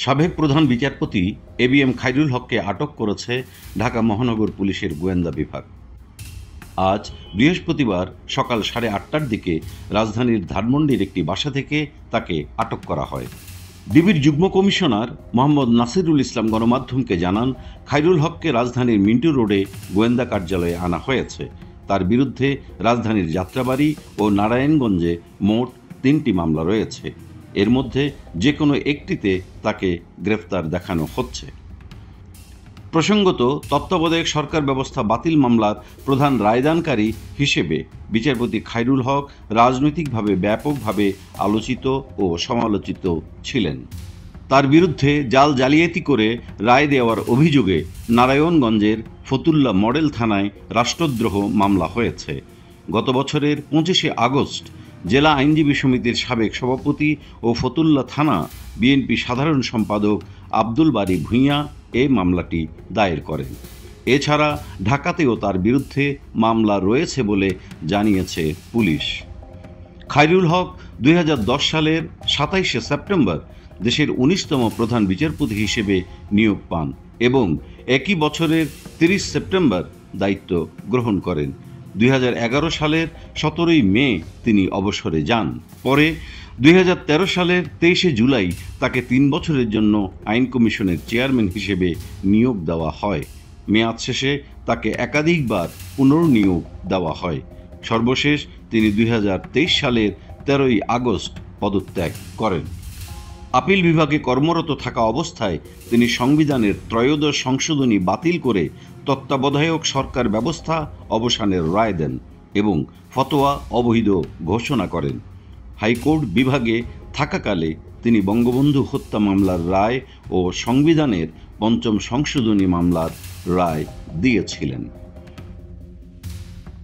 সাবেক প্রধান বিচারপতি এবিএম খায়রুল হককে আটক করেছে ঢাকা মহানগর পুলিশের গোয়েন্দা বিভাগ। আজ বৃহস্পতিবার সকাল 8:30টার দিকে রাজধানীর ধানমন্ডির একটি বাসা থেকে তাকে আটক করা হয়। ডিবির যুগ্ম কমিশনার মোহাম্মদ নাসিরুল ইসলাম গণমাধ্যমকে জানান, খায়রুল হককে রাজধানীর মিন্টু রোডে গোয়েন্দা কার্যালয়ে আনা হয়েছে। তার বিরুদ্ধে রাজধানীর যাত্রাবাড়ি ও নারায়ণগঞ্জে মোট 3টি মামলা রয়েছে। এর মধ্যে যে কোনো একটিতে তাকে গ্রেফতার দেখানো হচ্ছে। প্রসঙ্গত, তত্ত্বাবধায়ক সরকার ব্যবস্থা বাতিল মামলার প্রধান রায়দানকারী হিসেবে বিচারপতি খায়রুল হক রাজনৈতিকভাবে ব্যাপকভাবে আলোচিত ও সমালোচিত ছিলেন। তার বিরুদ্ধে জালিয়াতি করে রায় দেওয়ার অভিযোগে নারায়ণগঞ্জের ফতুল্লা মডেল থানায় রাষ্ট্রদ্রোহ মামলা হয়েছে। গত বছরের 25শে আগস্ট জেলা আইনজীবী সমিতির সাবেক সভাপতি ও ফতুল্লা থানা বিএনপি সাধারণ সম্পাদক আব্দুল বারী ভূঁইয়া এই মামলাটি দায়ের করেন। এছাড়া ঢাকাতেও তার বিরুদ্ধে মামলা রয়েছে বলে জানিয়েছে পুলিশ। খায়রুল হক 2010 সালের 27শে সেপ্টেম্বর দেশের 19তম প্রধান বিচারপতি হিসেবে নিয়োগ পান এবং একই বছরের 30 সেপ্টেম্বর দায়িত্ব গ্রহণ করেন। 2011 সালের 17ই মে তিনি অবসরে যান। পরে 2013 সালের 23শে জুলাই তাকে 3 বছরের জন্য আইন কমিশনের চেয়ারম্যান হিসেবে নিয়োগ দেওয়া হয়। মেয়াদ শেষে তাকে একাধিকবার পুনর্নিয়োগ দেওয়া হয়। সর্বশেষ তিনি 2023 সালের 13ই আগস্ট পদত্যাগ করেন। আপিল বিভাগে কর্মরত থাকা অবস্থায় তিনি সংবিধানের 'ত্রয়োদশ সংশোধনী বাতিল করে তত্ত্বাবধায়ক সরকার ব্যবস্থা অবসানের রায় দেন এবং ফতোয়া অবৈধ ঘোষণা করেন। হাইকোর্ট বিভাগে থাকাকালে তিনি বঙ্গবন্ধু হত্যা মামলার রায় ও সংবিধানের 5ম সংশোধনী মামলার রায় দিয়েছিলেন।